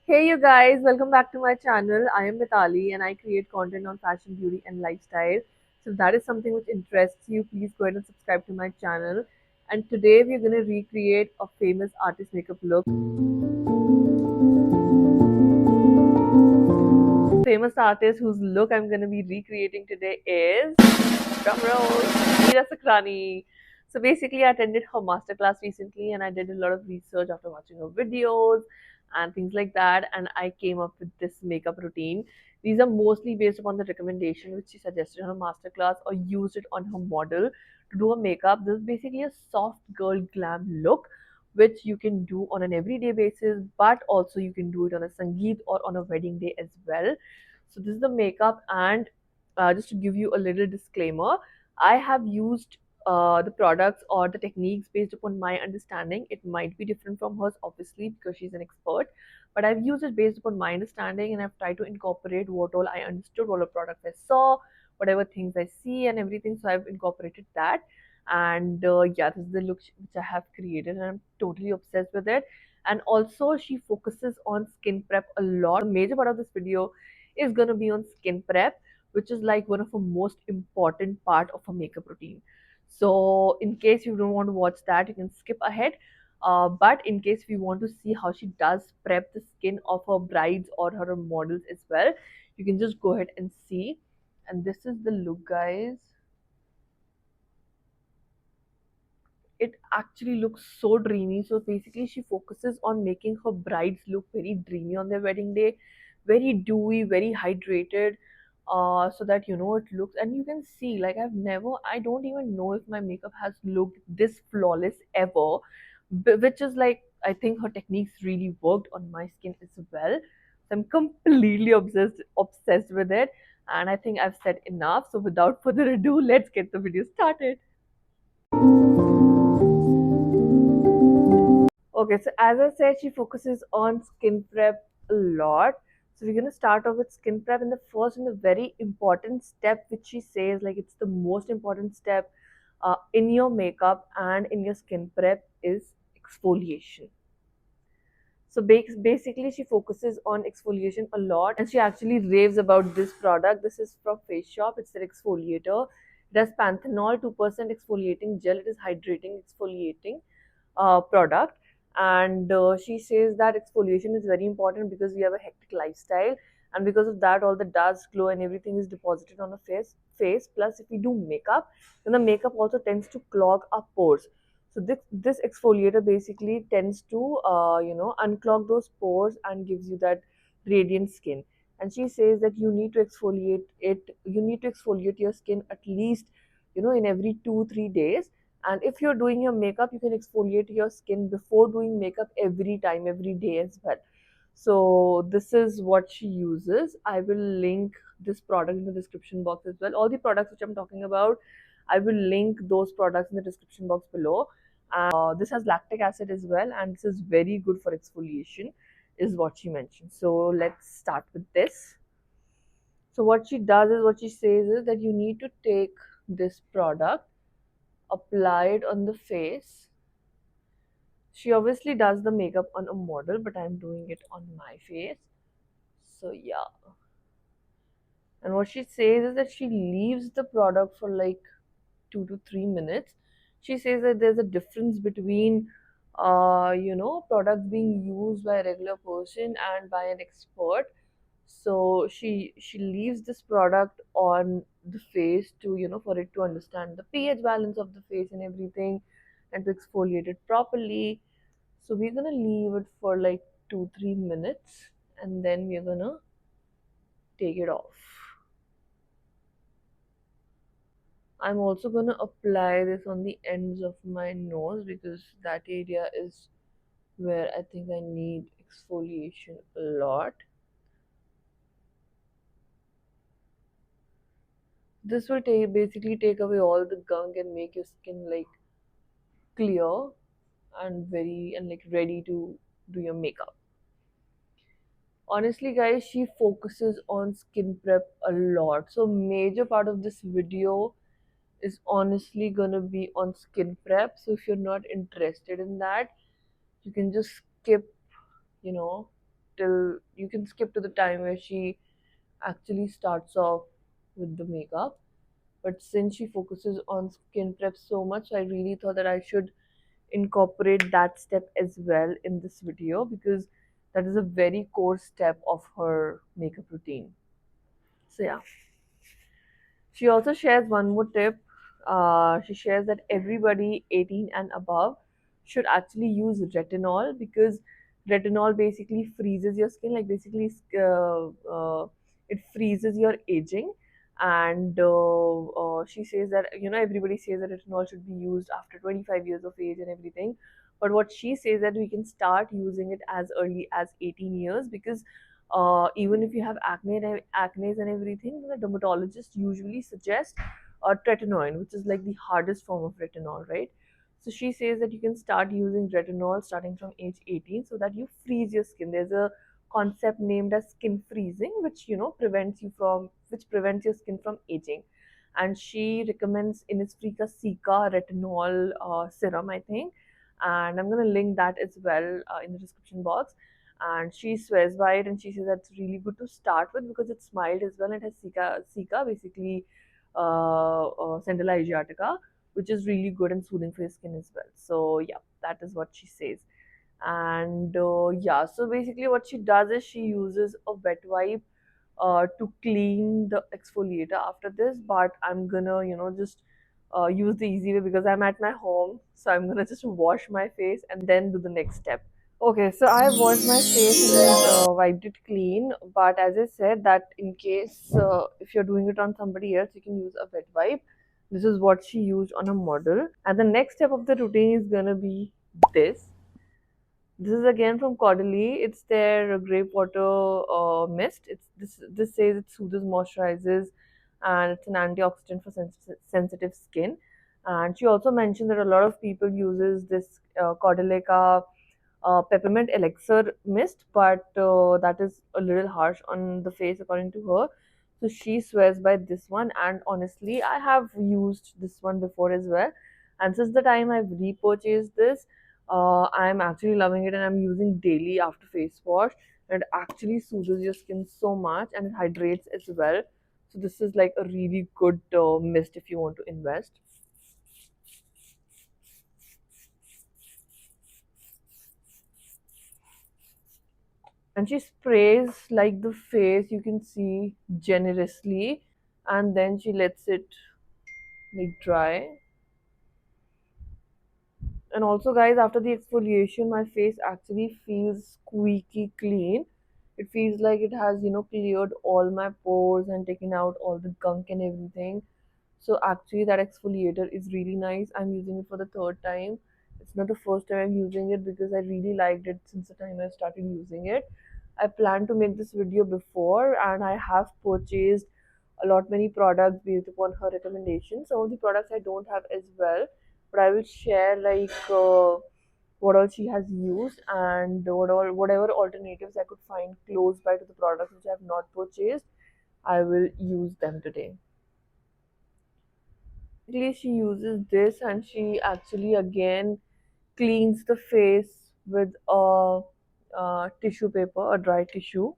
Hey you guys, welcome back to my channel. I am Mitali and I create content on fashion, beauty and lifestyle. So if that is something which interests you, please go ahead and subscribe to my channel. And today we're going to recreate a famous artist makeup look. Famous artist whose look I'm going to be recreating today is, drumroll, Meera Sakhrani. So basically I attended her masterclass recently and I did a lot of research after watching her videos and things like that, and I came up with this makeup routine. These are mostly based upon the recommendation which she suggested on her masterclass or used it on her model to do her makeup. This is basically a soft girl glam look which you can do on an everyday basis, but also you can do it on a sangeet or on a wedding day as well. So this is the makeup, and just to give you a little disclaimer, I have used the products or the techniques based upon my understanding. It might be different from hers, obviously, because she's an expert. But I've used it based upon my understanding, and I've tried to incorporate what all I understood, all the products I saw, whatever things I see, and everything. So I've incorporated that. And yeah, this is the look which I have created, and I'm totally obsessed with it. And also, she focuses on skin prep a lot. The major part of this video is going to be on skin prep, which is like one of the most important part of a makeup routine. So in case you don't want to watch that, you can skip ahead. But in case we want to see how she does prep the skin of her brides or her models as well, you can just go ahead and see. And this is the look, guys. It actually looks so dreamy. So basically, she focuses on making her brides look very dreamy on their wedding day, very dewy, very hydrated, so that it looks. And you can see, like, I don't even know if my makeup has looked this flawless ever, which is like, I think her techniques really worked on my skin as well. So I'm completely obsessed with it, and I think I've said enough. So without further ado, let's get the video started. Okay, so as I said, she focuses on skin prep a lot. So we're gonna start off with skin prep, and the first and the very important step, which she says like it's the most important step in your makeup and in your skin prep, is exfoliation. So basically, she focuses on exfoliation a lot, and she actually raves about this product. This is from Face Shop. It's an exfoliator. It has Panthenol 2% exfoliating gel. It is hydrating exfoliating product, and she says that exfoliation is very important because we have a hectic lifestyle, and because of that all the dust, glow and everything is deposited on the face. Plus if we do makeup, then the makeup also tends to clog our pores. So this exfoliator basically tends to unclog those pores and gives you that radiant skin. And she says that you need to exfoliate your skin at least in every 2-3 days. And if you're doing your makeup, you can exfoliate your skin before doing makeup every time, every day as well. So this is what she uses. I will link this product in the description box as well. All the products which I'm talking about, I will link those products in the description box below. This has lactic acid as well, and this is very good for exfoliation, is what she mentioned. So let's start with this. So what she does is, what she says is that you need to take this product, apply it on the face. She obviously does the makeup on a model, but I'm doing it on my face. So yeah. And what she says is that she leaves the product for like 2 to 3 minutes. She says that there's a difference between products being used by a regular person and by an expert. So she leaves this product on the face to for it to understand the pH balance of the face and everything, and to exfoliate it properly. So we're gonna leave it for like 2-3 minutes, and then we're gonna take it off. I'm also gonna apply this on the ends of my nose because that area is where I think I need exfoliation a lot. This will basically take away all the gunk and make your skin like clear and like ready to do your makeup. Honestly guys, she focuses on skin prep a lot, so major part of this video is honestly gonna be on skin prep. So if you're not interested in that, you can just skip you know till you can skip to the time where she actually starts off with the makeup. But since she focuses on skin prep so much, I really thought that I should incorporate that step as well in this video, because that is a very core step of her makeup routine. So yeah, she also shares one more tip. She shares that everybody 18 and above should actually use retinol, because retinol basically freezes your skin, like basically it freezes your aging. And she says that, everybody says that retinol should be used after 25 years of age and everything. But what she says that we can start using it as early as 18 years, because even if you have acne and everything, the dermatologist usually suggests tretinoin, which is like the hardest form of retinol, right? So she says that you can start using retinol starting from age 18, so that you freeze your skin. There's a concept named as skin freezing, which which prevents your skin from aging. And she recommends Innisfree ka Cica retinol serum, I think, and I'm gonna link that as well in the description box. And she swears by it, and she says that's really good to start with because it's mild as well. And it has Cica basically Centella asiatica, which is really good and soothing for your skin as well. So yeah, that is what she says. And yeah, so basically what she does is she uses a wet wipe to clean the exfoliator after this. But I'm gonna, just use the easy way because I'm at my home. So I'm gonna just wash my face and then do the next step. Okay, so I washed my face and wiped it clean. But as I said, that in case if you're doing it on somebody else, you can use a wet wipe. This is what she used on a model. And the next step of the routine is gonna be this. This is again from Caudalie. It's their grape water mist. It's this says it soothes, moisturizes, and it's an antioxidant for sensitive skin. And she also mentioned that a lot of people uses this Caudalie ka peppermint elixir mist, but that is a little harsh on the face according to her. So she swears by this one, and honestly, I have used this one before as well. And since the time I've repurchased this, I'm actually loving it, and I'm using daily after face wash. And it actually soothes your skin so much, and it hydrates as well. So this is like a really good mist if you want to invest. And she sprays like the face, you can see, generously, and then she lets it like dry. And also guys, after the exfoliation, my face actually feels squeaky clean. It feels like it has, cleared all my pores and taken out all the gunk and everything. So actually that exfoliator is really nice. I'm using it for the third time. It's not the first time I'm using it because I really liked it since the time I started using it. I planned to make this video before, and I have purchased a lot many products based upon her recommendations. Some of the products I don't have as well, but I will share like what all she has used and whatever alternatives I could find close by to the products which I have not purchased. I will use them today. Basically, she uses this and she actually again cleans the face with a tissue paper, a dry tissue,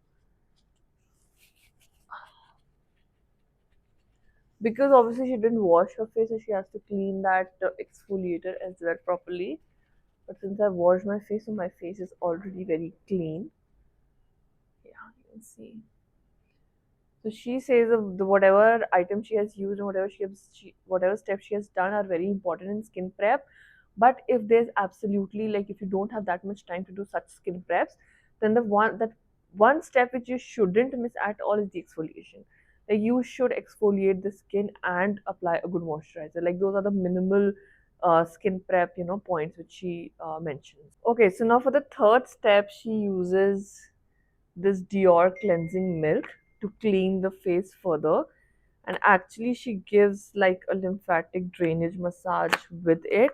because obviously she didn't wash her face, so she has to clean that exfoliator as well properly. But since I washed my face, so my face is already very clean. Yeah, you can see. So she says of the whatever item she has used and whatever steps she has done are very important in skin prep. But if there's absolutely, like, if you don't have that much time to do such skin preps, then the one step which you shouldn't miss at all is the exfoliation. Like, you should exfoliate the skin and apply a good moisturizer. Like, those are the minimal skin prep, points which she mentions. Okay, so now for the third step, she uses this Dior cleansing milk to clean the face further. And actually, she gives like a lymphatic drainage massage with it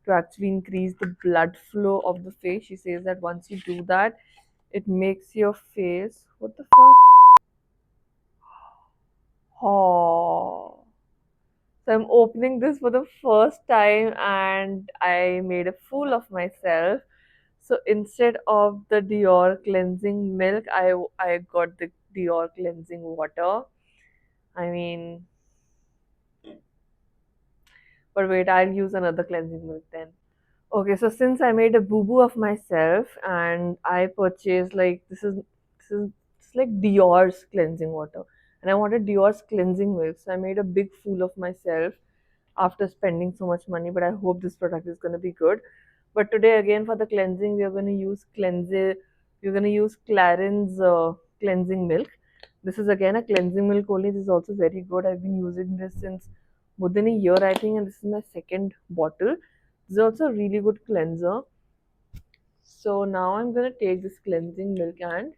to actually increase the blood flow of the face. She says that once you do that, it makes your face. What the fuck? Oh. So I'm opening this for the first time and I made a fool of myself. So instead of the Dior cleansing milk, I got the Dior cleansing water. I mean, but wait, I'll use another cleansing milk then. Okay, so since I made a boo boo of myself and I purchased like this is it's like Dior's cleansing water, and I wanted Dior's cleansing milk, so I made a big fool of myself after spending so much money. But I hope this product is gonna be good. But today again for the cleansing, we are gonna use cleanser. We're gonna use Clarins cleansing milk. This is again a cleansing milk only. This is also very good. I've been using this since more than a year, I think, and this is my second bottle. This is also a really good cleanser. So now I'm gonna take this cleansing milk and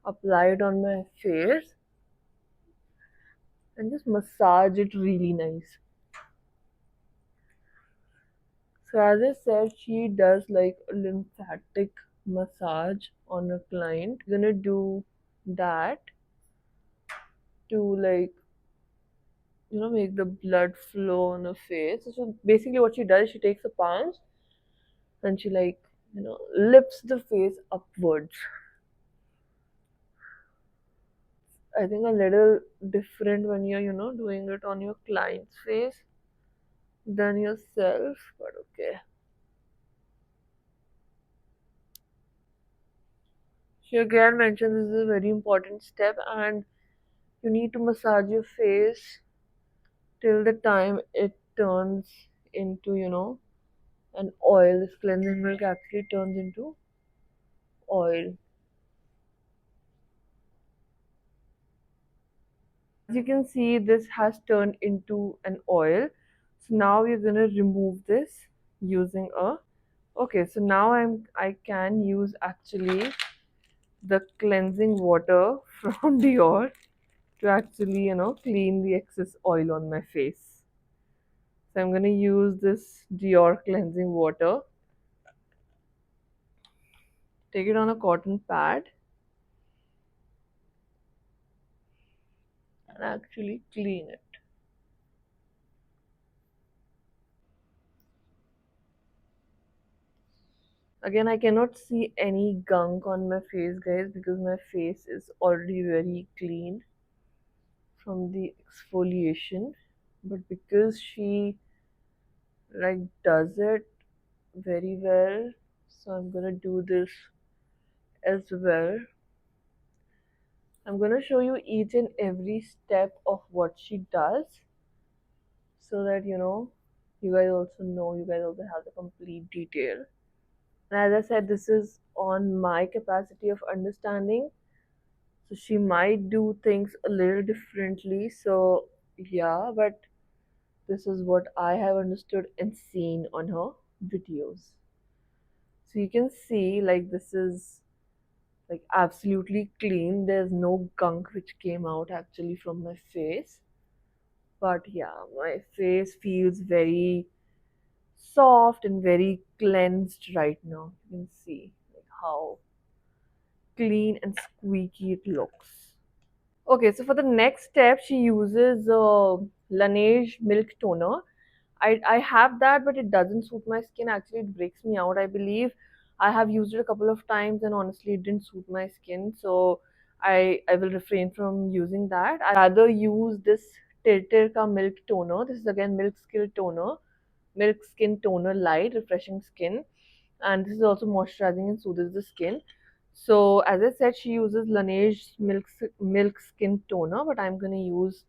apply it on my face and just massage it really nice. So as I said, she does like a lymphatic massage on a client. Gonna do that to like make the blood flow on her face. So basically what she does, she takes a punch and she like lifts the face upwards. I think a little different when you're doing it on your client's face than yourself, but okay. She again mentions this is a very important step, and you need to massage your face till the time it turns into an oil. This cleansing milk actually turns into oil. As you can see, this has turned into an oil. So now we're gonna remove this using a okay. So now I can use actually the cleansing water from Dior to actually clean the excess oil on my face. So I'm gonna use this Dior cleansing water, take it on a cotton pad and actually clean it. Again, I cannot see any gunk on my face, guys, because my face is already very clean from the exfoliation. But because she like does it very well, so I'm gonna do this as well. I'm gonna show you each and every step of what she does so that you guys also have the complete detail. And as I said, this is on my capacity of understanding. So she might do things a little differently. So yeah, but this is what I have understood and seen on her videos. So you can see like this is like absolutely clean. There's no gunk which came out actually from my face. But yeah, my face feels very soft and very cleansed right now. You can see like how clean and squeaky it looks. Okay, so for the next step, she uses Laneige Milk Toner. I have that, but it doesn't suit my skin. Actually, it breaks me out, I believe. I have used it a couple of times, and honestly, it didn't suit my skin. So I will refrain from using that. I rather use this TIRTIR Ka Milk Toner. This is again Milk Skin Toner Light, refreshing skin, and this is also moisturizing and soothes the skin. So as I said, she uses Laneige Milk Skin Toner, but I'm gonna use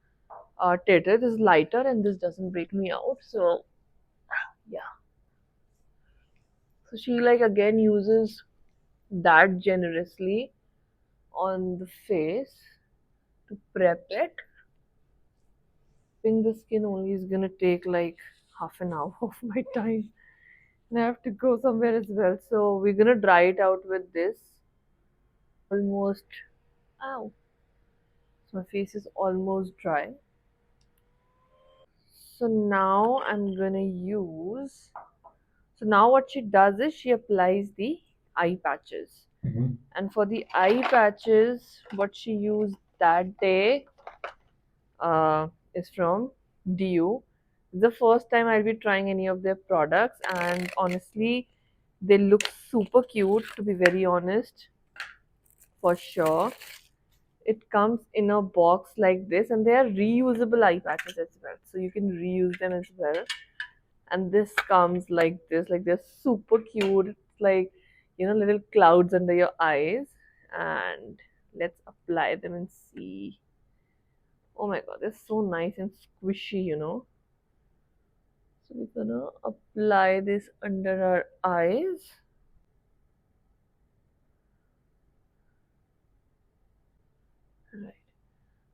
TIRTIR. This is lighter and this doesn't break me out. So yeah. So she like again uses that generously on the face to prep it. Prepping the skin only is gonna take like half an hour of my time. And I have to go somewhere as well. So we're gonna dry it out with this. Almost ow. So my face is almost dry. So now I'm gonna use. So now what she does is she applies the eye patches. And for the eye patches, what she used that day is from DU. The first time I'll be trying any of their products, and honestly, they look super cute, to be very honest, for sure. It comes in a box like this, and they are reusable eye patches as well, so you can reuse them as well. And this comes like this, like they're super cute. It's like, little clouds under your eyes. And let's apply them and see. Oh my god, they're so nice and squishy. So we're gonna apply this under our eyes. Right.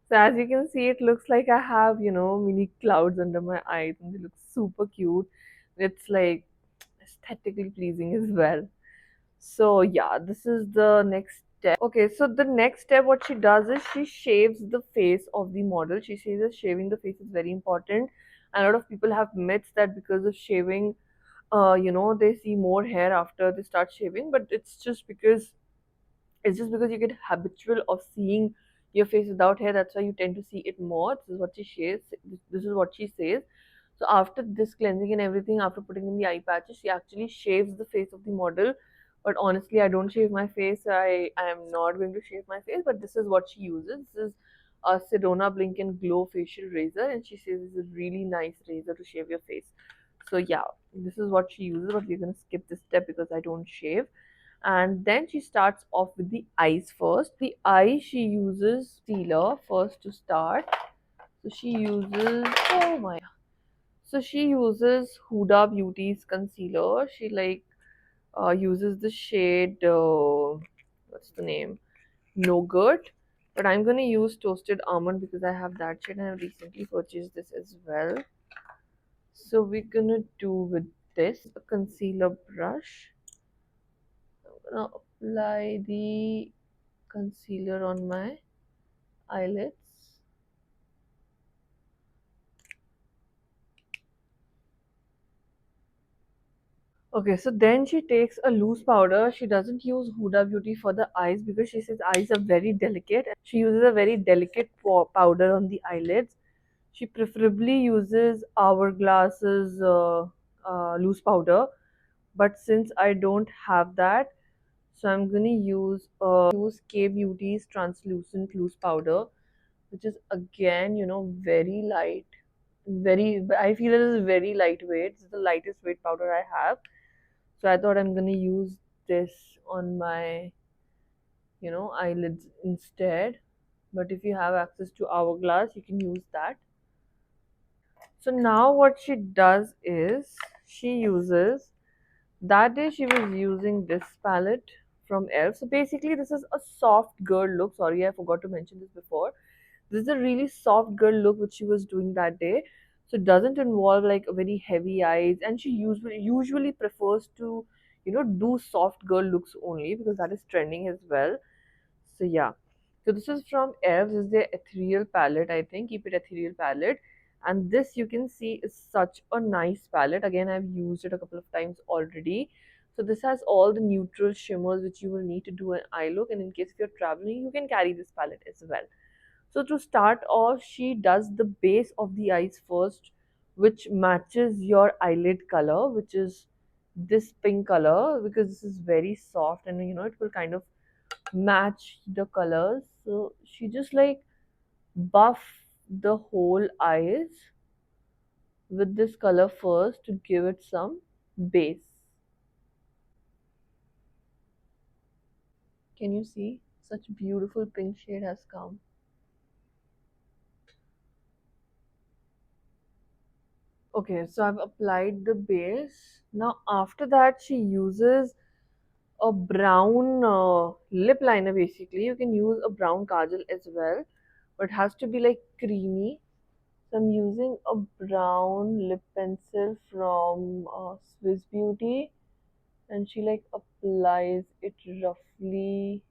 So as you can see, it looks like I have, mini clouds under my eyes, and they look super cute. It's like aesthetically pleasing as well. So yeah, this is the next step. Okay, so the next step, what she does is she shaves the face of the model. She says that shaving the face is very important. A lot of people have myths that because of shaving, they see more hair after they start shaving, but it's just because you get habitual of seeing your face without hair. That's why you tend to see it more. This is what she says. This is what she says. So after this cleansing and everything, after putting in the eye patches, she actually shaves the face of the model. But honestly, I don't shave my face. I am not going to shave my face. But this is what she uses. This is a Sirona Blink and Glow facial razor, and she says it's a really nice razor to shave your face. So yeah, this is what she uses. But we're gonna skip this step because I don't shave. And then she starts off with the eyes first. The eye, she uses concealer first to start. So she uses, oh my, so she uses Huda Beauty's concealer. She uses the shade, what's the name, Nougat. But I'm gonna use Toasted Almond because I have that shade and I recently purchased this as well. So we're gonna do with this a concealer brush. I'm gonna apply the concealer on my eyelids. Okay, so then she takes a loose powder. She doesn't use Huda Beauty for the eyes because she says eyes are very delicate. She uses a very delicate powder on the eyelids. She preferably uses Hourglass's loose powder, but since I don't have that, so I'm gonna use K Beauty's translucent loose powder, which is again, very light. I feel it is very lightweight. It's the lightest weight powder I have. So I thought I'm gonna use this on my, eyelids instead. But if you have access to Hourglass, you can use that. So now what she does is she uses, that day she was using this palette from ELF. So basically this is a soft girl look. Sorry, I forgot to mention this before. This is a really soft girl look which she was doing that day. So it doesn't involve like very heavy eyes, and she usually prefers to, do soft girl looks only because that is trending as well. So yeah. So this is from EVs, is their ethereal palette, I think. Keep it ethereal palette. And this you can see is such a nice palette. Again, I've used it a couple of times already. So this has all the neutral shimmers which you will need to do an eye look. And in case if you're traveling, you can carry this palette as well. So to start off, she does the base of the eyes first, which matches your eyelid color, which is this pink color, because this is very soft and it will kind of match the colors. So she just like buff the whole eyes with this color first to give it some base. Can you see? Such beautiful pink shade has come. Okay, so I've applied the base. Now after that she uses a brown lip liner. Basically you can use a brown kajal as well, but it has to be like creamy. So I'm using a brown lip pencil from Swiss Beauty, and she like applies it roughly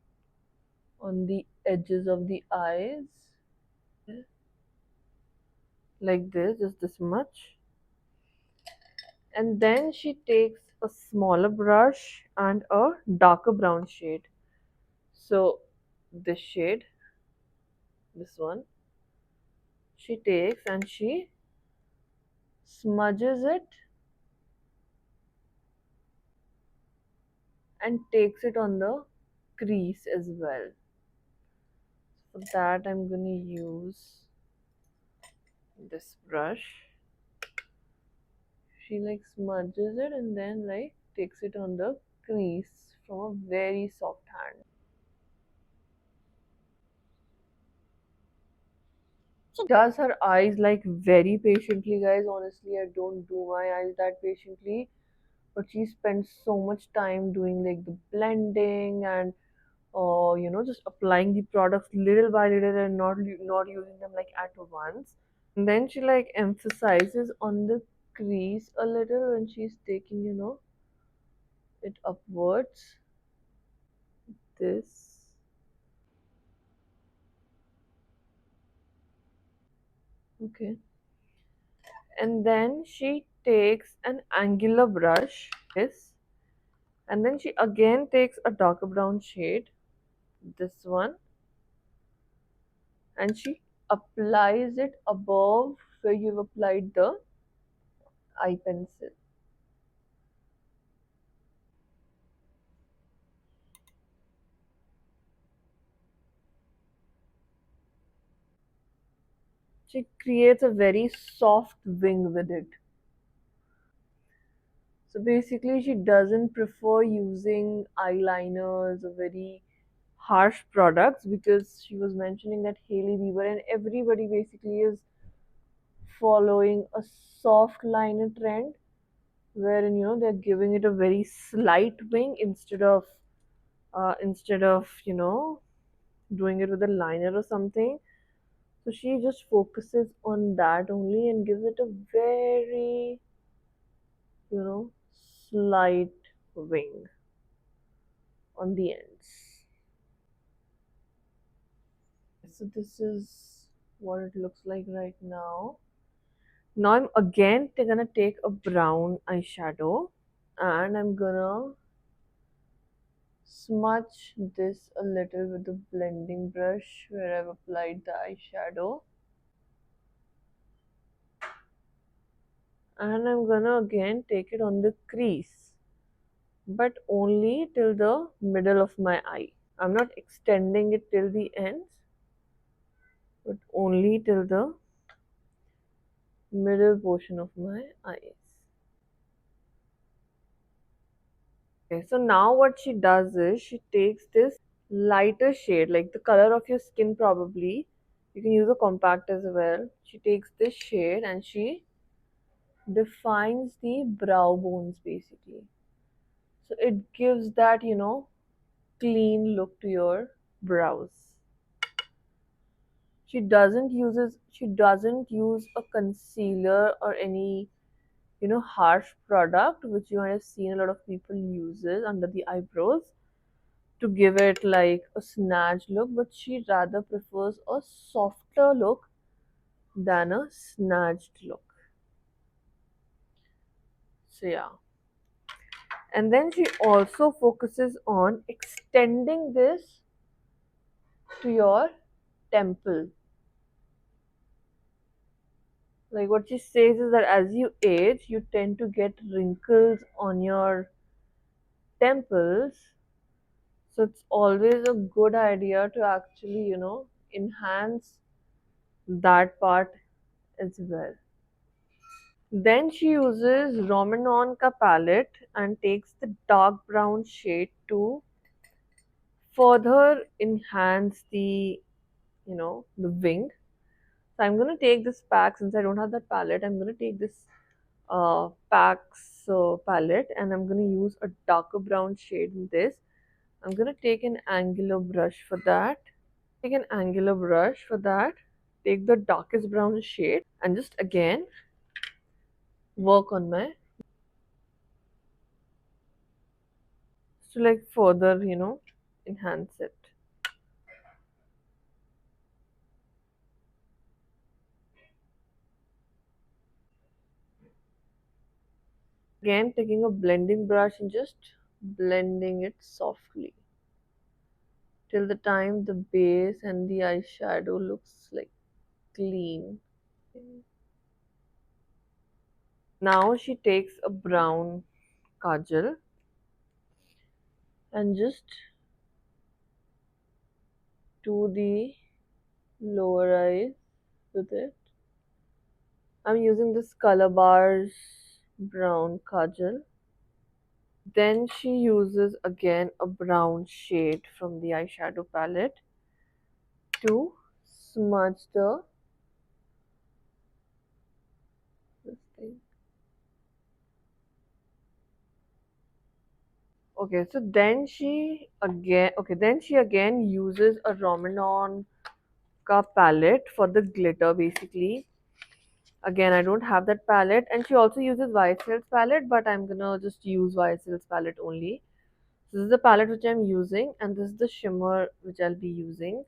on the edges of the eyes, like this, just this much. And then she takes a smaller brush and a darker brown shade. So this shade, this one, she takes and she smudges it and takes it on the crease as well. For that, I'm gonna use this brush. She like smudges it and then like takes it on the crease from a very soft hand. She does her eyes like very patiently, guys. Honestly, I don't do my eyes that patiently, but she spends so much time doing like the blending and just applying the products little by little and not using them like at once. And then she like emphasizes on the crease a little when she's taking it upwards. This. Okay. And then she takes an angular brush, this, and then she again takes a darker brown shade, this one, and she applies it above where you've applied the eye pencil. She creates a very soft wing with it. So basically, she doesn't prefer using eyeliners or very harsh products because she was mentioning that Hailey Bieber and everybody basically is following a soft liner trend wherein they're giving it a very slight wing instead of doing it with a liner or something. So she just focuses on that only and gives it a very you know slight wing on the ends. So this is what it looks like right now. Now I'm again gonna take a brown eyeshadow and I'm gonna smudge this a little with the blending brush where I've applied the eyeshadow, and I'm gonna again take it on the crease, but only till the middle of my eye. I'm not extending it till the ends, but only till the middle portion of my eyes. Okay, so now what she does is she takes this lighter shade, like the color of your skin probably. You can use a compact as well. She takes this shade and she defines the brow bones basically. So it gives that, clean look to your brows. She doesn't use a concealer or any, harsh product which you might have seen a lot of people uses under the eyebrows to give it like a snatched look, but she rather prefers a softer look than a snatched look. So yeah. And then she also focuses on extending this to your temple. Like what she says is that as you age, you tend to get wrinkles on your temples. So it's always a good idea to actually, enhance that part as well. Then she uses Roman ka palette and takes the dark brown shade to further enhance the wing. So I'm gonna take this pack since I don't have that palette. I'm gonna take this packs palette and I'm gonna use a darker brown shade in this. I'm gonna take an angular brush for that. Take the darkest brown shade and just again work on my to like further enhance it. Again, taking a blending brush and just blending it softly till the time the base and the eyeshadow looks like clean. Now she takes a brown kajal and just do the lower eyes with it. I'm using this Color Bars brown kajal. Then she uses again a brown shade from the eyeshadow palette to smudge the this thing. Okay, so then she again uses a Romanon ka palette for the glitter basically. Again, I don't have that palette, and she also uses YSL's palette, but I'm gonna just use YSL's palette only. This is the palette which I'm using, and this is the shimmer which I'll be using.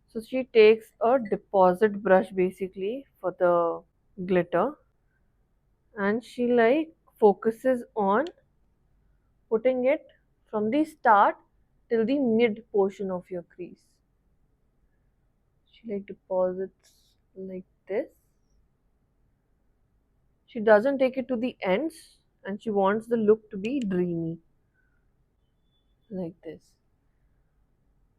So she takes a deposit brush basically for the glitter, and she like focuses on putting it from the start till the mid portion of your crease. She like deposits like this. She doesn't take it to the ends, and she wants the look to be dreamy like this.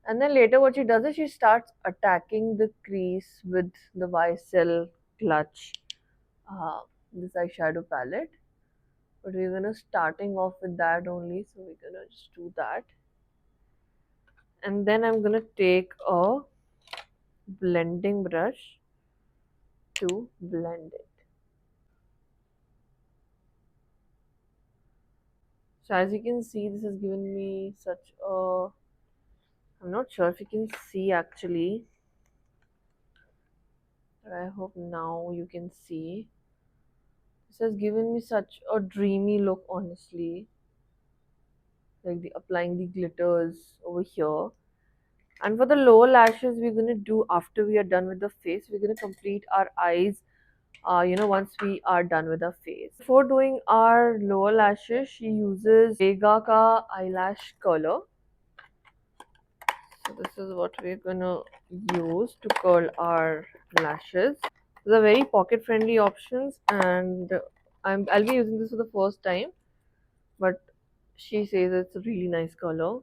And then later what she does is she starts attacking the crease with the YSL clutch, uh, this eyeshadow palette. But we're gonna starting off with that only, so we're gonna just do that. And then I'm gonna take a blending brush to blend it. So as you can see, this has given me such a, I'm not sure if you can see actually, but I hope now you can see. This has given me such a dreamy look, honestly. Like the applying the glitters over here. And for the lower lashes, we're gonna do after we are done with the face. We're gonna complete our eyes. Once we are done with our face. Before doing our lower lashes, she uses VEGA ka eyelash curler. So this is what we're gonna use to curl our lashes. These are very pocket-friendly options, and I'll be using this for the first time. But she says it's a really nice color.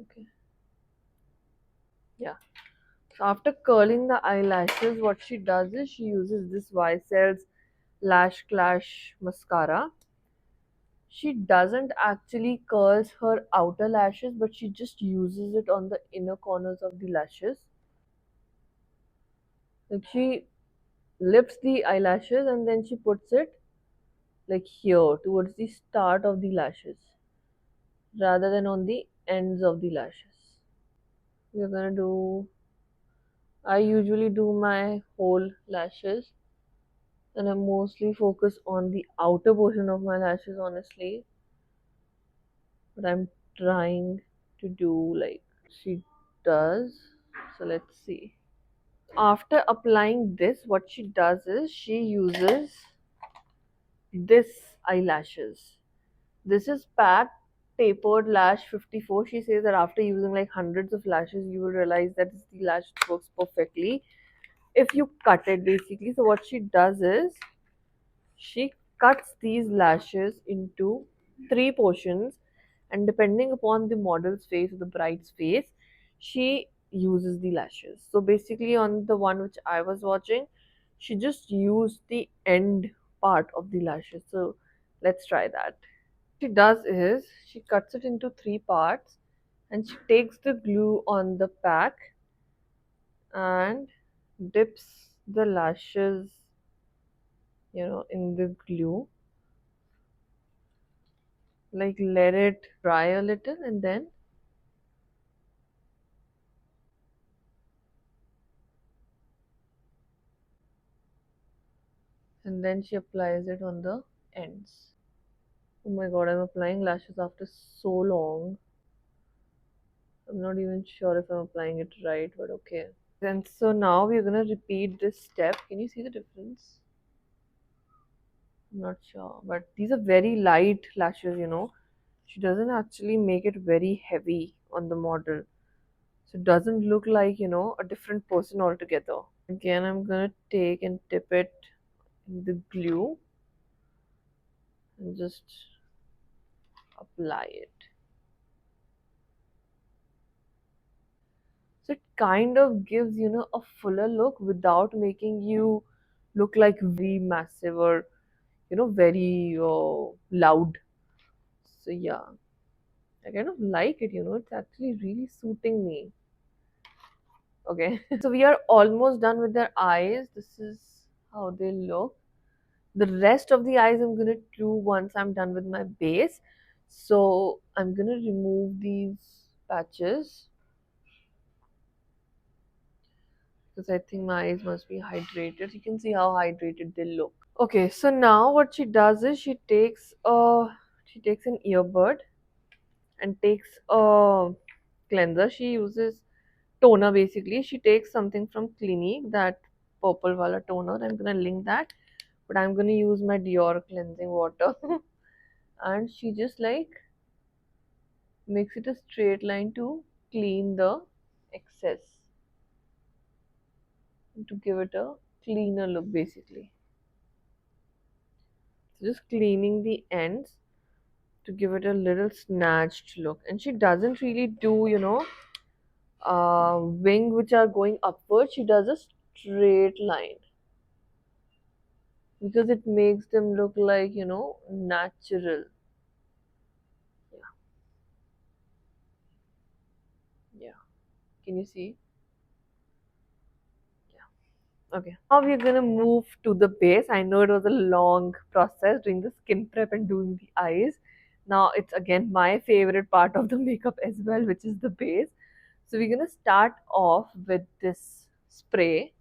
Okay. Yeah. So after curling the eyelashes, what she does is she uses this YSL's Lash Clash mascara. She doesn't actually curls her outer lashes, but she just uses it on the inner corners of the lashes. Like she lifts the eyelashes and then she puts it like here towards the start of the lashes rather than on the ends of the lashes. We're gonna do, I usually do my whole lashes, and I mostly focus on the outer portion of my lashes, honestly. But I'm trying to do like she does. So let's see. After applying this, what she does is she uses this eyelashes. This is Pat Tapered Lash 54. She says that after using like hundreds of lashes, you will realize that the lash works perfectly if you cut it basically. So what she does is she cuts these lashes into three portions, and depending upon the model's face or the bride's face, she uses the lashes. So basically, on the one which I was watching, she just used the end part of the lashes. So let's try that. What she does is she cuts it into three parts, and she takes the glue on the pack and dips the lashes, in the glue, like let it dry a little, and then she applies it on the ends. Oh my god, I'm applying lashes after so long. I'm not even sure if I'm applying it right, but okay. And so now we're gonna repeat this step. Can you see the difference? I'm not sure, but these are very light lashes. She doesn't actually make it very heavy on the model, so it doesn't look like a different person altogether. Again, I'm gonna take and dip it in the glue and just apply it. So it kind of gives, a fuller look without making you look like very massive or, very loud. So yeah, I kind of like it, it's actually really suiting me. Okay, so we are almost done with their eyes. This is how they look. The rest of the eyes I'm gonna do once I'm done with my base. So I'm gonna remove these patches because I think my eyes must be hydrated. You can see how hydrated they look. Okay, so now what she does is she takes an earbud and takes a cleanser. She uses toner basically. She takes something from Clinique, that purple wala toner. I'm gonna link that, but I'm gonna use my Dior cleansing water. And she just like makes it a straight line to clean the excess, to give it a cleaner look basically. So just cleaning the ends to give it a little snatched look. And she doesn't really do, wing which are going upward. She does a straight line because it makes them look like, natural. Yeah, yeah. Can you see? Yeah. Okay. Now we're gonna move to the base. I know it was a long process doing the skin prep and doing the eyes. Now it's again my favorite part of the makeup as well, which is the base. So we're gonna start off with this spray,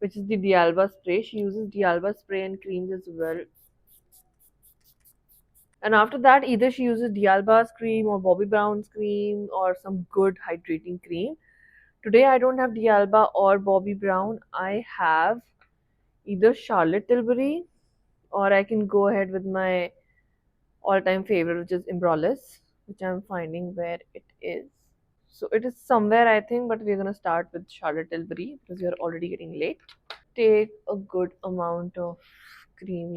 which is the D'Alba spray. She uses D'Alba spray and creams as well. And after that, either she uses D'Alba's cream or Bobbi Brown's cream or some good hydrating cream. Today I don't have D'Alba or Bobbi Brown. I have either Charlotte Tilbury, or I can go ahead with my all-time favorite, which is Embrolis, which I'm finding where it is. So it is somewhere I think, but we're gonna start with Charlotte Tilbury because we are already getting late. Take a good amount of cream,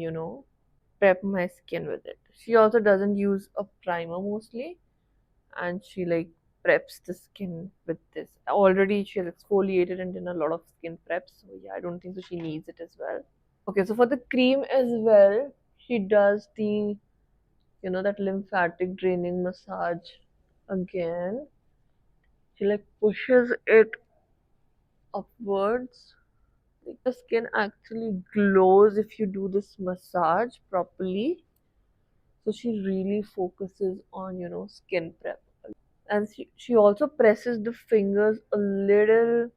prep my skin with it. She also doesn't use a primer mostly, and she like preps the skin with this. Already she has exfoliated and done a lot of skin preps, so yeah, I don't think so she needs it as well. Okay, so for the cream as well, she does the, that lymphatic draining massage again. She like pushes it upwards. Like the skin actually glows if you do this massage properly. So she really focuses on, skin prep. And she also presses the fingers a little,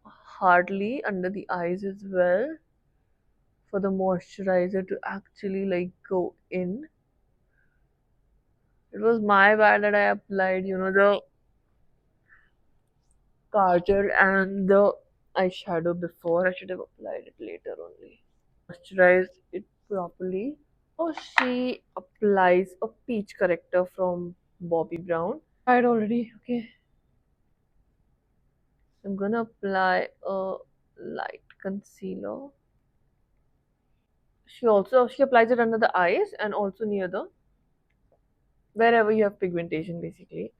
hardly under the eyes as well for the moisturizer to actually like go in. It was my bad that I applied, the kajal and the eyeshadow before. I should have applied it later only. Moisturize it properly. Oh, she applies a peach corrector from Bobbi Brown. Tried already. Okay. I'm gonna apply a light concealer. She applies it under the eyes and also near the wherever you have pigmentation basically.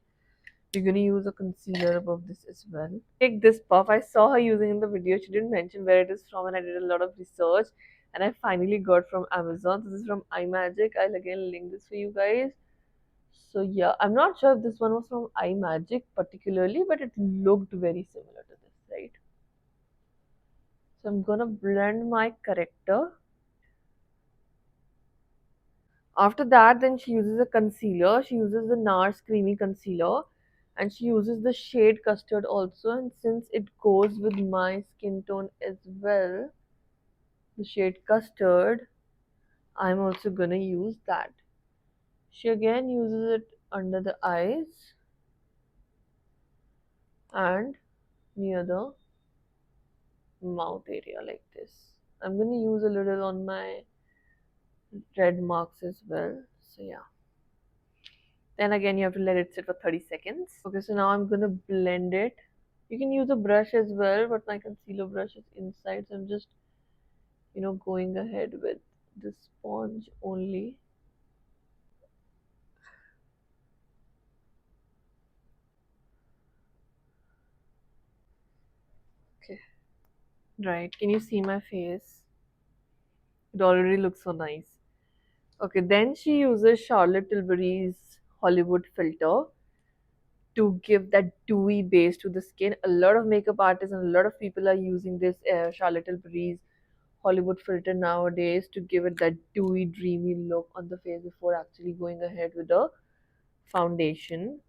You're gonna use a concealer above this as well. Take this puff. I saw her using in the video. She didn't mention where it is from, and I did a lot of research. And I finally got from Amazon. This is from iMagic. I'll again link this for you guys. So yeah, I'm not sure if this one was from iMagic particularly, but it looked very similar to this, right? So I'm gonna blend my corrector. After that, then she uses a concealer. She uses the NARS Creamy Concealer, and she uses the shade Custard also. And since it goes with my skin tone as well, the shade Custard, I'm also gonna use that. She again uses it under the eyes and near the mouth area like this. I'm gonna use a little on my red marks as well. So yeah. Then again, you have to let it sit for 30 seconds. Okay, so now I'm gonna blend it You can use a brush as well, but my concealer brush is inside, so I'm just, going ahead with the sponge only. Okay. Right. Can you see my face? It already looks so nice. Okay, then she uses Charlotte Tilbury's Hollywood filter to give that dewy base to the skin. A lot of makeup artists and a lot of people are using this Charlotte Tilbury's Hollywood filter nowadays to give it that dewy, dreamy look on the face before actually going ahead with the foundation.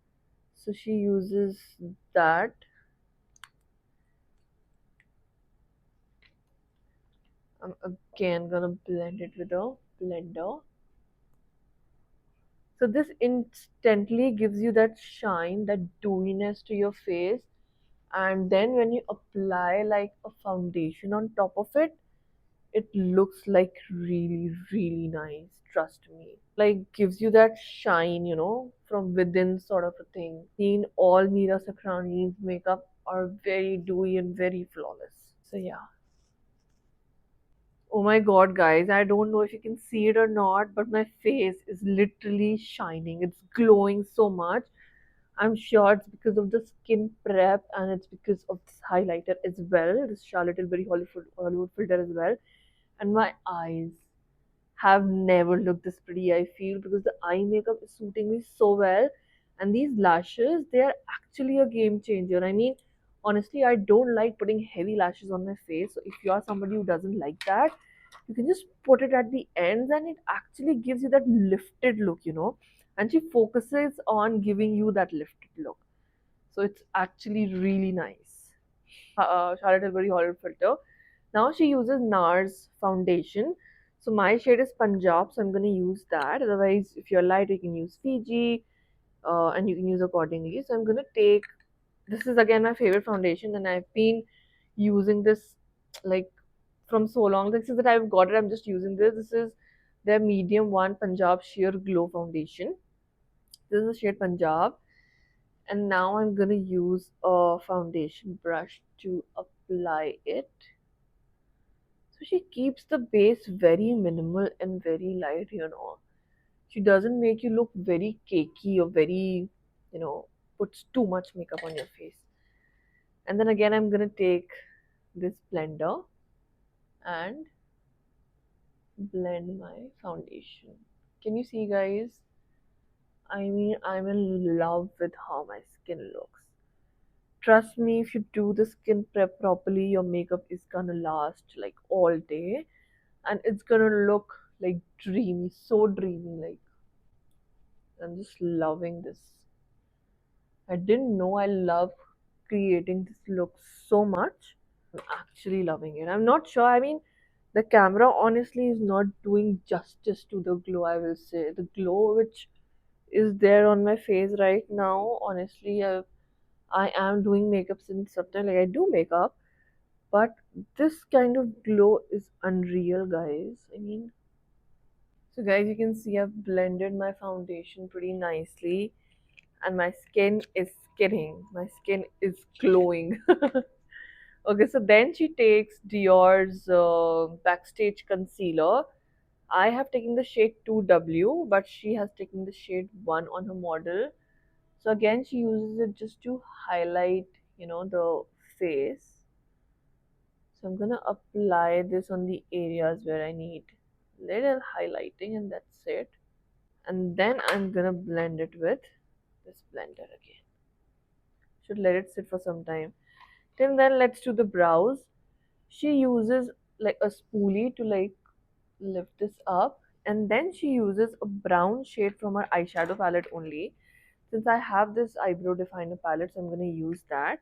So she uses that. I'm again gonna blend it with a blender. So this instantly gives you that shine, that dewiness to your face. And then when you apply like a foundation on top of it, it looks like really, really nice. Trust me. Like gives you that shine, from within sort of a thing. Seen all Meera Sakhrani's makeup are very dewy and very flawless. So yeah. Oh my god, guys, I don't know if you can see it or not, but my face is literally shining. It's glowing so much. I'm sure it's because of the skin prep and it's because of this highlighter as well, this Charlotte Tilbury Hollywood filter as well. And my eyes have never looked this pretty, I feel, because the eye makeup is suiting me so well. And these lashes, they are actually a game changer. I mean, honestly, I don't like putting heavy lashes on my face. So if you are somebody who doesn't like that, you can just put it at the ends and it actually gives you that lifted look. And she focuses on giving you that lifted look. So it's actually really nice. Charlotte Tilbury Hollywood filter. Now she uses NARS foundation. So my shade is Punjab, so I'm going to use that. Otherwise, if you're light, you can use Fiji, and you can use accordingly. So I'm going to take, this is again my favorite foundation, and I've been using this like from so long. Like since that I've got it, I'm just using this. This is their medium one Punjab Sheer Glow foundation. This is the shade Punjab. And now I'm going to use a foundation brush to apply it. So she keeps the base very minimal and very light. She doesn't make you look very cakey or very, you know, puts too much makeup on your face. And then again, I'm gonna take this blender and blend my foundation. Can you see, guys? I mean, I'm in love with how my skin looks. Trust me, if you do the skin prep properly, your makeup is gonna last like all day and it's gonna look like dreamy, so dreamy. Like, I'm just loving this. I didn't know I love creating this look so much. I'm actually loving it. I'm not sure. I mean, the camera honestly is not doing justice to the glow, I will say. The glow which is there on my face right now, honestly, I am doing makeup since September. Like, I do makeup, but this kind of glow is unreal, guys. I mean, so guys, you can see I've blended my foundation pretty nicely and my skin is skinning. My skin is glowing. Okay, so then she takes Dior's Backstage Concealer. I have taken the shade 2W, but she has taken the shade 1 on her model. So again, she uses it just to highlight, the face. So I'm gonna apply this on the areas where I need little highlighting, and that's it. And then I'm gonna blend it with this blender again. Should let it sit for some time. Till then, let's do the brows. She uses like a spoolie to like lift this up, and then she uses a brown shade from her eyeshadow palette only. Since I have this eyebrow definer palette, so I'm gonna use that.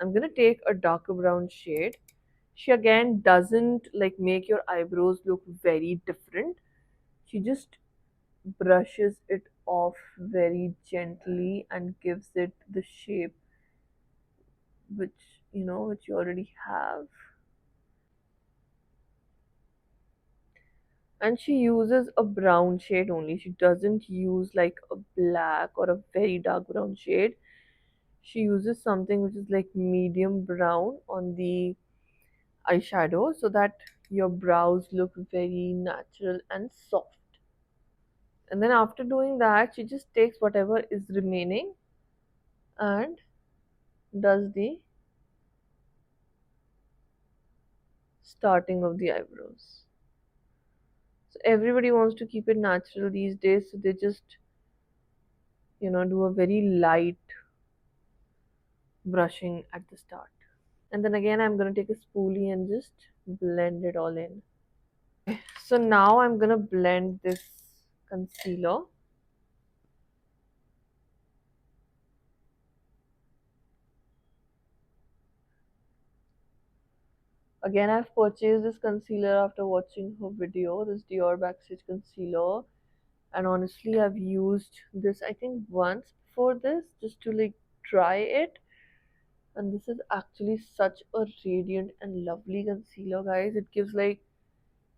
I'm gonna take a darker brown shade. She again doesn't like make your eyebrows look very different. She just brushes it off very gently and gives it the shape which you already have. And she uses a brown shade only. She doesn't use like a black or a very dark brown shade. She uses something which is like medium brown on the eyeshadow so that your brows look very natural and soft. And then after doing that, she just takes whatever is remaining and does the starting of the eyebrows. So everybody wants to keep it natural these days, so they just, do a very light brushing at the start. And then again, I'm gonna take a spoolie and just blend it all in. So now I'm gonna blend this concealer. Again, I've purchased this concealer after watching her video, this Dior Backstage concealer. And honestly, I've used this I think once before this just to like try it. And this is actually such a radiant and lovely concealer, guys. It gives like,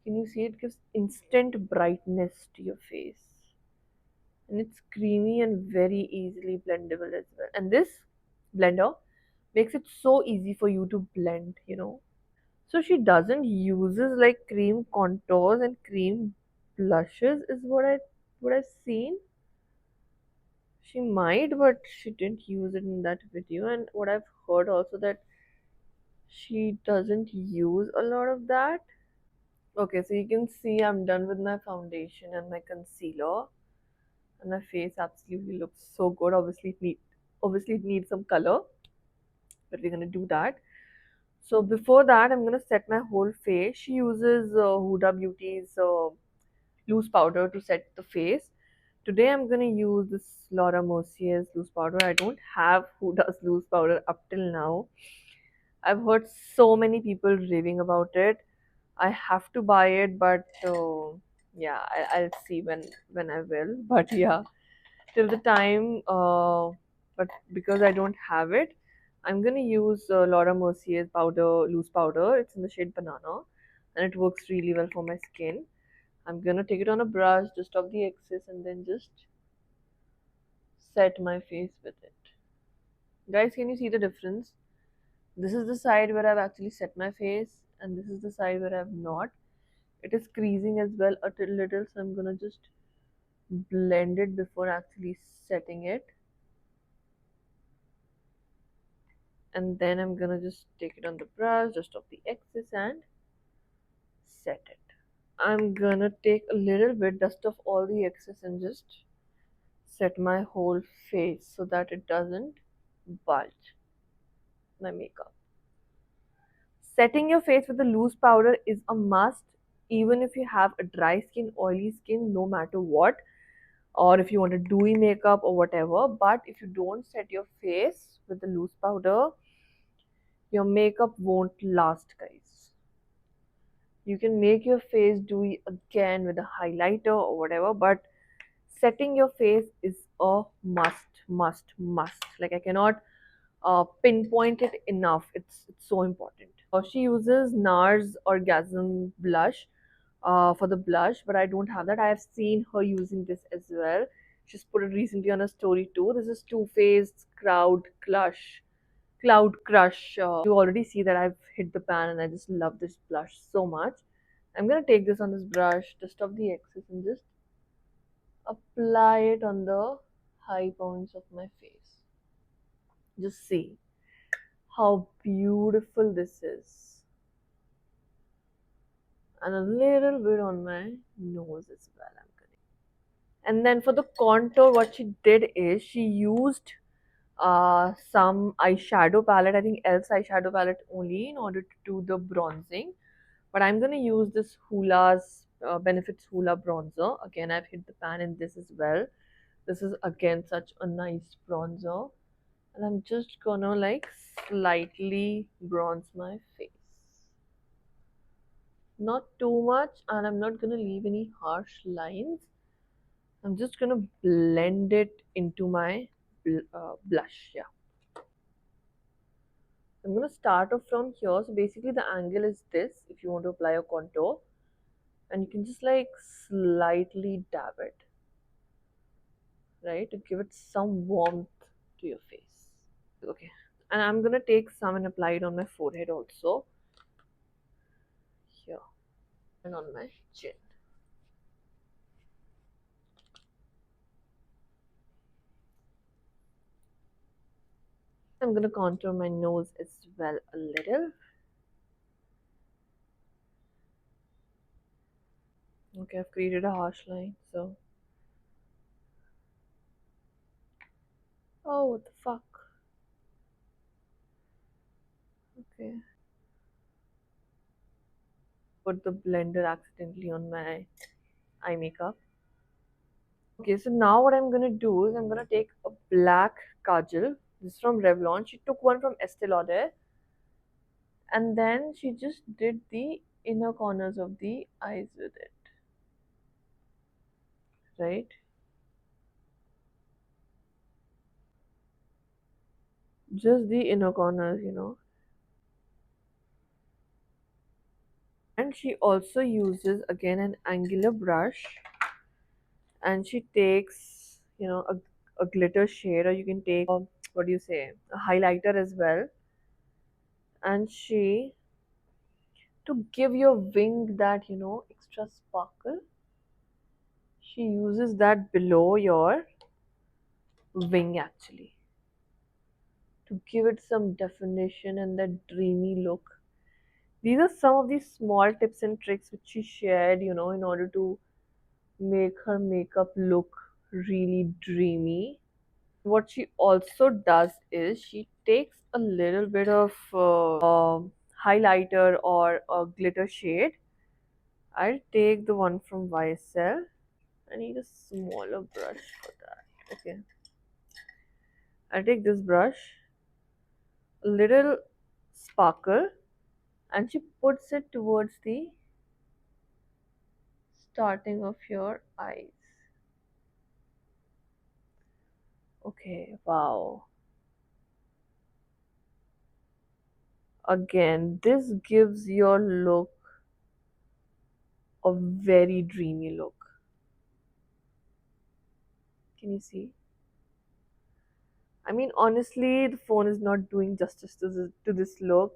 can you see, it gives instant brightness to your face. And it's creamy and very easily blendable as well. And this blender makes it so easy for you to blend. So she doesn't uses like cream contours and cream blushes is what I've seen. She might, but she didn't use it in that video. And what I've heard also that she doesn't use a lot of that. Okay, so you can see I'm done with my foundation and my concealer, and my face absolutely looks so good. Obviously it needs some color, but we're gonna do that. So before that, I'm gonna set my whole face. She uses Huda Beauty's loose powder to set the face. Today I'm gonna use this Laura Mercier's loose powder. I don't have Huda's loose powder up till now. I've heard so many people raving about it. I have to buy it, but yeah, I'll see when I will. But yeah, till the time, but because I don't have it, I'm gonna use Laura Mercier's loose powder. It's in the shade banana, and it works really well for my skin. I'm gonna take it on a brush, just off the excess, and then just set my face with it. Guys, can you see the difference? This is the side where I've actually set my face, and this is the side where I've not. It is creasing as well a little, so I'm gonna just blend it before actually setting it. And then I'm gonna just take it on the brush, just off the excess, and set it. I'm gonna take a little bit, dust off all the excess, and just set my whole face so that it doesn't bulge my makeup. Setting your face with a loose powder is a must, even if you have a dry skin, oily skin, no matter what, or if you want a dewy makeup or whatever. But if you don't set your face with the loose powder, your makeup won't last, guys. You can make your face dewy again with a highlighter or whatever, but setting your face is a must. Like I cannot pinpoint it enough. It's so important. She uses NARS Orgasm blush for the blush, but I don't have that. I have seen her using this as well. She's put it recently on a story too. This is Too Faced Cloud Crush. You already see that I've hit the pan, and I just love this blush so much. I'm gonna take this on this brush, dust off the excess, and just apply it on the high points of my face. Just see how beautiful this is. And a little bit on my nose as well. I'm gonna. And then for the contour, what she did is she used some eyeshadow palette. I think Elf's eyeshadow palette only in order to do the bronzing. But I'm gonna use this Hula's Benefits Hula bronzer. Again, I've hit the pan in this as well. This is again such a nice bronzer, and I'm just gonna like slightly bronze my face. Not too much, and I'm not gonna leave any harsh lines. I'm just gonna blend it into my blush. Yeah, I'm gonna start off from here. So basically, the angle is this. If you want to apply a contour, and you can just like slightly dab it, right, to give it some warmth to your face. Okay, and I'm gonna take some and apply it on my forehead also, here, and on my chin. I'm gonna contour my nose as well a little. Okay, I've created a harsh line, so. Oh, what the fuck? Okay. Put the blender accidentally on my eye makeup. Okay, so now what I'm gonna do is I'm gonna take a black kajal. This is from Revlon. She took one from Estée Lauder, and then she just did the inner corners of the eyes with it, right? Just the inner corners. And she also uses again an angular brush, and she takes a glitter shade, or you can take what do you say, a highlighter as well, and she, to give your wing that extra sparkle, she uses that below your wing actually, to give it some definition and that dreamy look. These are some of these small tips and tricks which she shared, in order to make her makeup look really dreamy. What she also does is she takes a little bit of highlighter or a glitter shade. I'll take the one from YSL. I need a smaller brush for that. Okay. I'll take this brush, a little sparkle, and she puts it towards the starting of your eyes. Okay, wow. Again, this gives your look a very dreamy look. Can you see? I mean, honestly, the phone is not doing justice to this look.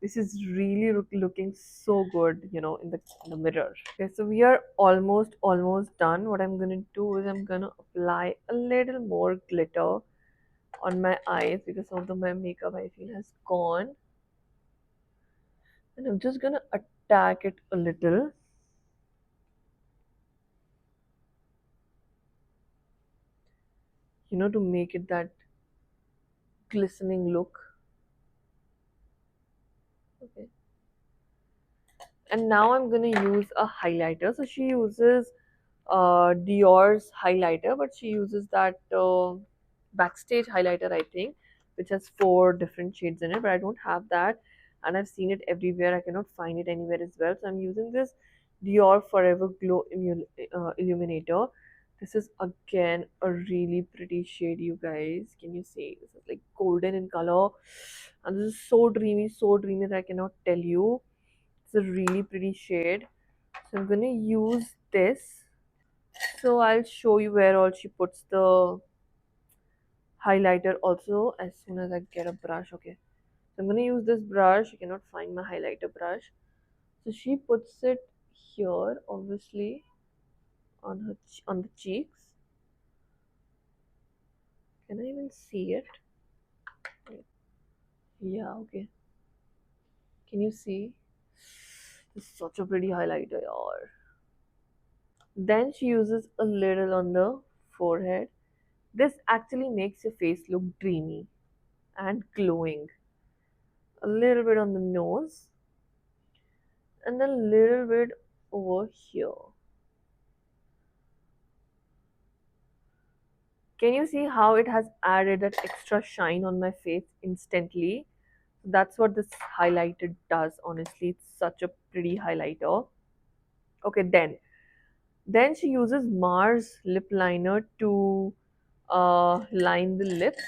This is really looking so good, in the mirror. Okay, so we are almost done. What I'm gonna do is I'm gonna apply a little more glitter on my eyes because some of my makeup I feel has gone, and I'm just gonna attack it a little, to make it that glistening look. Okay. And now I'm gonna use a highlighter. So she uses Dior's highlighter, but she uses that backstage highlighter, I think, which has 4 different shades in it. But I don't have that, and I've seen it everywhere. I cannot find it anywhere as well. So I'm using this Dior Forever Glow Illuminator. This is again a really pretty shade, you guys. Can you see? This is like golden in color, and this is so dreamy that I cannot tell you. It's a really pretty shade. So I'm gonna use this. So I'll show you where all she puts the highlighter also as soon as I get a brush. Okay. So I'm gonna use this brush. I cannot find my highlighter brush. So she puts it here, obviously, on on the cheeks. Can I even see it? Yeah, okay. Can you see? This is such a pretty highlighter, yaar. Then she uses a little on the forehead. This actually makes your face look dreamy and glowing. A little bit on the nose and a little bit over here. Can you see how it has added that extra shine on my face instantly? That's what this highlighter does, honestly. It's such a pretty highlighter. Okay, then she uses Mars lip liner to line the lips.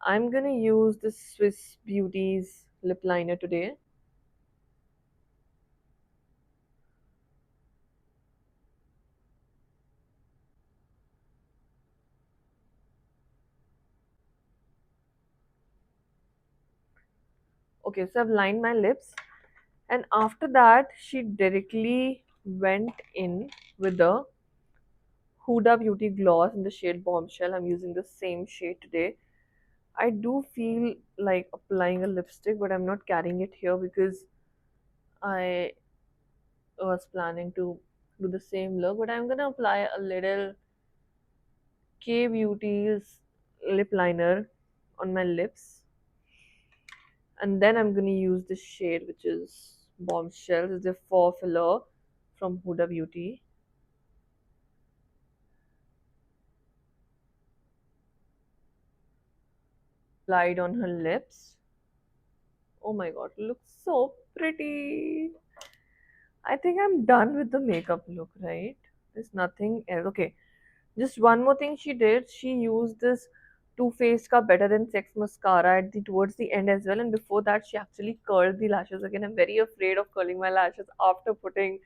I'm gonna use the Swiss Beauty's lip liner today. Okay, so I've lined my lips, and after that she directly went in with the Huda Beauty gloss in the shade Bombshell. I'm using the same shade today. I do feel like applying a lipstick, but I'm not carrying it here because I was planning to do the same look. But I'm gonna apply a little K Beauty's lip liner on my lips, and then I'm gonna use this shade, which is Bombshell. It's a faux filler from Huda Beauty. Applied on her lips. Oh my god, it looks so pretty. I think I'm done with the makeup look, right? There's nothing else. Okay, just one more thing she did. She used this Too Faced ka Better Than Sex mascara at the towards the end as well, and before that she actually curled the lashes again. I'm very afraid of curling my lashes after putting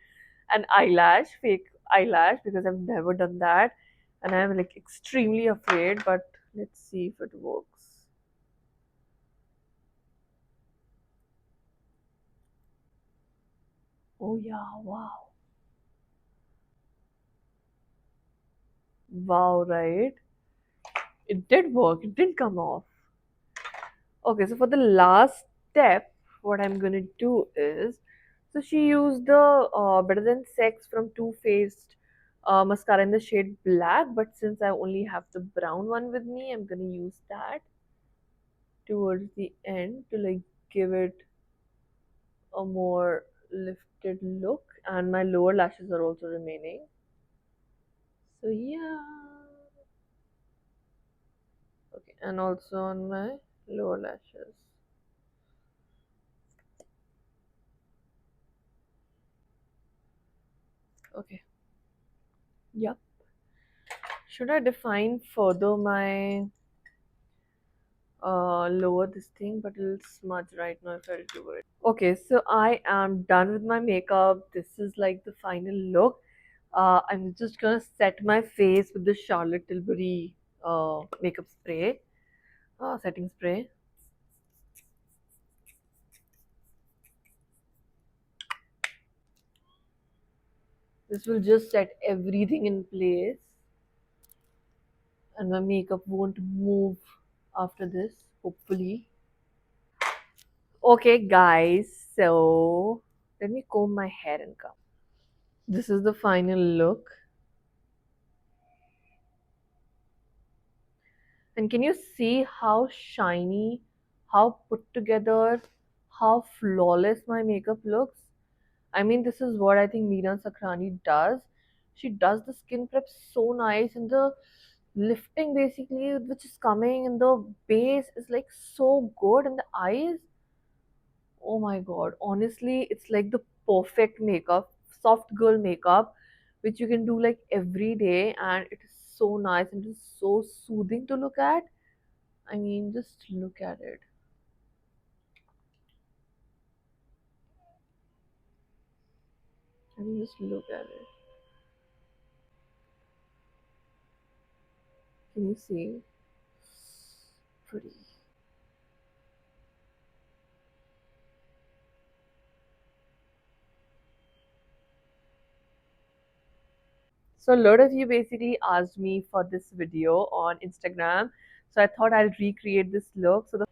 an eyelash, fake eyelash, because I've never done that, and I'm like extremely afraid. But let's see if it works. Oh yeah, wow, wow, right? It did work. It didn't come off. Okay, so for the last step, what I'm gonna do is, so she used the Better Than Sex from Too Faced mascara in the shade black, but since I only have the brown one with me, I'm gonna use that towards the end to like give it a more lifted look, and my lower lashes are also remaining. So yeah, okay, and also on my lower lashes. Okay, yep. Should I define further my lower this thing, but it'll smudge right now if I do it. Okay, so I am done with my makeup. This is like the final look. I'm just gonna set my face with the Charlotte Tilbury makeup spray, setting spray. This will just set everything in place, and my makeup won't move after this, hopefully. Okay, guys, so let me comb my hair and come. This is the final look. And can you see how shiny, how put together, how flawless my makeup looks? I mean, this is what I think Meera Sakhrani does. She does the skin prep so nice, and the lifting basically, which is coming, and the base is like so good, and the eyes, oh my god, honestly, it's like the perfect makeup, soft girl makeup, which you can do like every day, and it is so nice and it is so soothing to look at. I mean, just look at it. I mean, just look at it. Can you see? Pretty. So a lot of you basically asked me for this video on Instagram. So I thought I'll recreate this look. So the